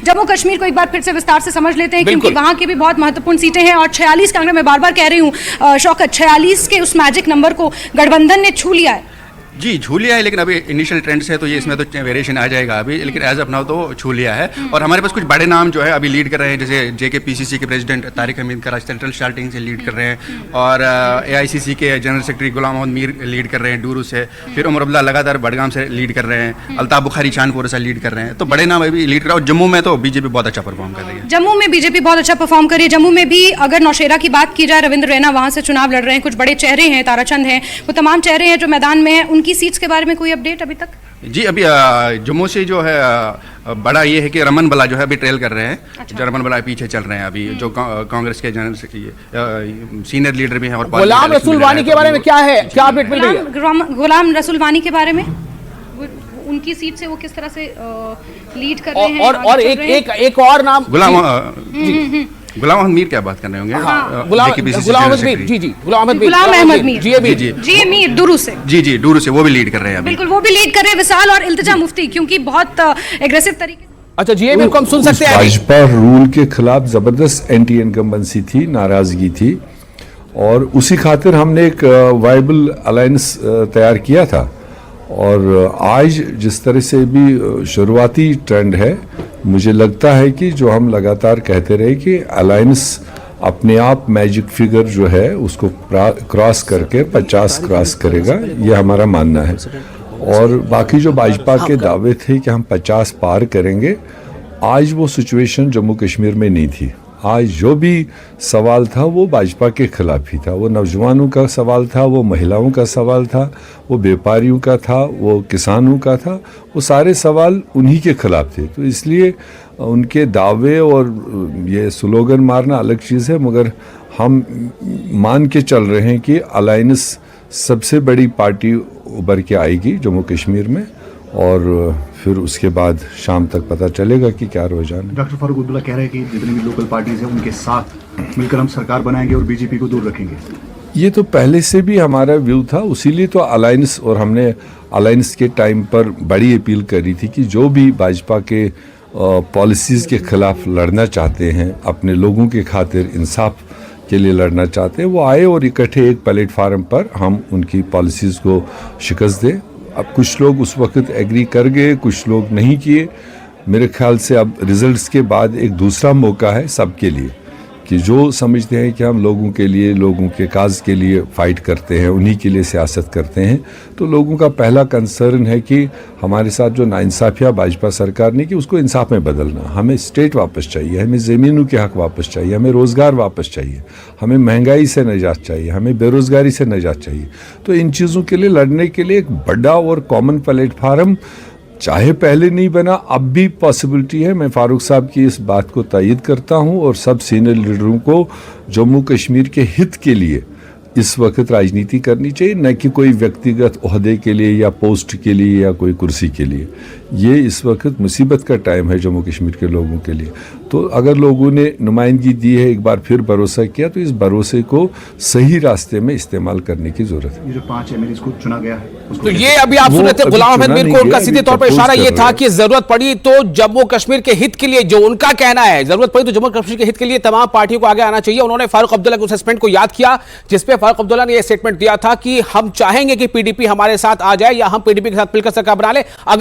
जम्मू कश्मीर को एक बार फिर से विस्तार से समझ लेते हैं, क्योंकि वहाँ की भी बहुत महत्वपूर्ण सीटें हैं और 46 का, मैं बार बार कह रही हूँ शौकत, 46 के उस मैजिक नंबर को गठबंधन ने छू लिया है। जी छू लिया है, लेकिन अभी इनिशियल ट्रेंड से तो ये इसमें तो वेरिएशन आ जाएगा अभी, लेकिन एज ऑफ नाउ तो छू लिया है। और हमारे पास कुछ बड़े नाम जो है अभी लीड कर रहे हैं, जैसे JKPCC के president Tariq Hamid Karachi central starting से लीड कर रहे हैं, और AICC के जनरल सेक्रेटरी गुलाम मोहम्मद मीर लीड कर रहे हैं डूरू से, फिर उमर अब्दुल्ला लगातार बडगाम से लीड कर रहे हैं, अल्ताफ बुखारी चांदपुर से लीड कर रहे हैं। तो बड़े नाम अभी लीड कर रहे हैं। और जम्मू में तो बीजेपी बहुत अच्छा परफॉर्म कर रही है। जम्मू में बीजेपी बहुत अच्छा परफॉर्म कर रही है। जम्मू में भी अगर नौशेरा की बात की जाए, रविंद्र रैना वहाँ से चुनाव लड़ रहे हैं, कुछ बड़े चेहरे हैं, ताराचंद हैं, वो तमाम चेहरे हैं जो मैदान में हैं। उनकी सीट्स के बारे में कोई अपडेट अभी तक? जी अभी जम्मू से जो है बड़ा ये है कि रमन बला जो है अभी ट्रेल कर रहे हैं। अच्छा। रमन बला पीछे चल रहे हैं अभी, जो कांग्रेस के जनरल सीनियर लीडर भी हैं। और गुलाम रसूल वानी के बारे में क्या है, क्या अपडेट मिल रही है? गुलाम रसूल वानी के बारे में उनकी सीट से वो किस तरह से लीड कर रहे हैं? और एक और नाम गुलाम अहमद मीर, क्या बात कर रहे होंगे? गुलाम अहमद मीर, जी गुलाम अहमद मीर, जी मीर डूरू से, जी डूरू से वो भी लीड कर रहे हैं अभी। बिल्कुल वो भी लीड कर रहे हैं। विशाल और इल्तिजा मुफ्ती, क्योंकि बहुत एग्रेसिव तरीके से। अच्छा जी हम सुन सकते हैं। भाजपा रूल के खिलाफ जबरदस्त एंटी इनकम्बेंसी थी, नाराजगी थी, और उसी खातिर हमने एक वाइबल अलायंस तैयार किया था। और आज जिस तरह से भी शुरुआती ट्रेंड है, मुझे लगता है कि जो हम लगातार कहते रहे कि अलायंस अपने आप मैजिक फिगर जो है उसको क्रॉस करके 50 क्रॉस करेगा, ये हमारा मानना है। और बाकी जो भाजपा के दावे थे कि हम 50 पार करेंगे, आज वो सिचुएशन जम्मू कश्मीर में नहीं थी। आज जो भी सवाल था वो भाजपा के खिलाफ ही था। वो नौजवानों का सवाल था, वो महिलाओं का सवाल था, वो व्यापारियों का था, वो किसानों का था। वो सारे सवाल उन्हीं के खिलाफ थे। तो इसलिए उनके दावे और ये स्लोगन मारना अलग चीज़ है, मगर हम मान के चल रहे हैं कि अलायंस सबसे बड़ी पार्टी उभर के आएगी जम्मू कश्मीर में, और फिर उसके बाद शाम तक पता चलेगा कि क्या रुझान है। डॉक्टर फारूक अब्दुल्ला कह रहे हैं कि जितनी भी लोकल पार्टीज हैं उनके साथ मिलकर हम सरकार बनाएंगे और बीजेपी को दूर रखेंगे। ये तो पहले से भी हमारा व्यू था, उसीलिए तो अलायंस, और हमने अलायंस के टाइम पर बड़ी अपील करी थी कि जो भी भाजपा के पॉलिसीज़ के खिलाफ लड़ना चाहते हैं, अपने लोगों के खातिर इंसाफ के लिए लड़ना चाहते हैं, वो आए और इकट्ठे एक प्लेटफार्म पर हम उनकी पॉलिसीज़ को शिकस्त दें। अब कुछ लोग उस वक्त एग्री कर गए, कुछ लोग नहीं किए। मेरे ख्याल से अब रिजल्ट्स के बाद एक दूसरा मौका है सबके लिए कि जो समझते हैं कि हम लोगों के लिए, लोगों के काज के लिए फ़ाइट करते हैं, उन्हीं के लिए सियासत करते हैं। तो लोगों का पहला कंसर्न है कि हमारे साथ जो नाइंसाफ़िया भाजपा सरकार ने कि उसको इंसाफ में बदलना। हमें स्टेट वापस चाहिए, हमें ज़मीनों के हक़ वापस चाहिए, हमें रोज़गार वापस चाहिए, हमें महंगाई से निजात चाहिए, हमें बेरोज़गारी से निजात चाहिए। तो इन चीज़ों के लिए लड़ने के लिए एक बड़ा और कॉमन प्लेटफार्म चाहे पहले नहीं बना, अब भी पॉसिबिलिटी है। मैं फारूक साहब की इस बात को तायद करता हूं, और सब सीनियर लीडरों को जम्मू कश्मीर के हित के लिए इस वक्त राजनीति करनी चाहिए, न कि कोई व्यक्तिगत ओहदे के लिए या पोस्ट के लिए या कोई कुर्सी के लिए। ये इस वक्त मुसीबत का टाइम है जम्मू कश्मीर के लोगों के लिए। तो अगर लोगों ने नुमाइंदगी दी है, एक बार फिर भरोसा किया, तो इस भरोसे को सही रास्ते में इस्तेमाल करने की जरूरत है। ये जो 5 MLAs को चुना गया है, तो ये अभी आप सुन रहे थे गुलाम अहमद मीर को, उनका सीधे तौर पर इशारा ये था कि जरूरत पड़ी तो जम्मू कश्मीर के हित के लिए, जो उनका कहना है, जरूरत पड़ी तो जम्मू कश्मीर के हित के लिए तमाम पार्टियों को आगे आना चाहिए। उन्होंने फारूक अब्दुल्ला के उस स्टेटमेंट को याद किया जिसपे फारूक अब्दुल्ला ने यह स्टेटमेंट दिया था कि हम चाहेंगे कि PDP हमारे साथ आ जाए या हम PDP के साथ मिलकर सरकार बना ले।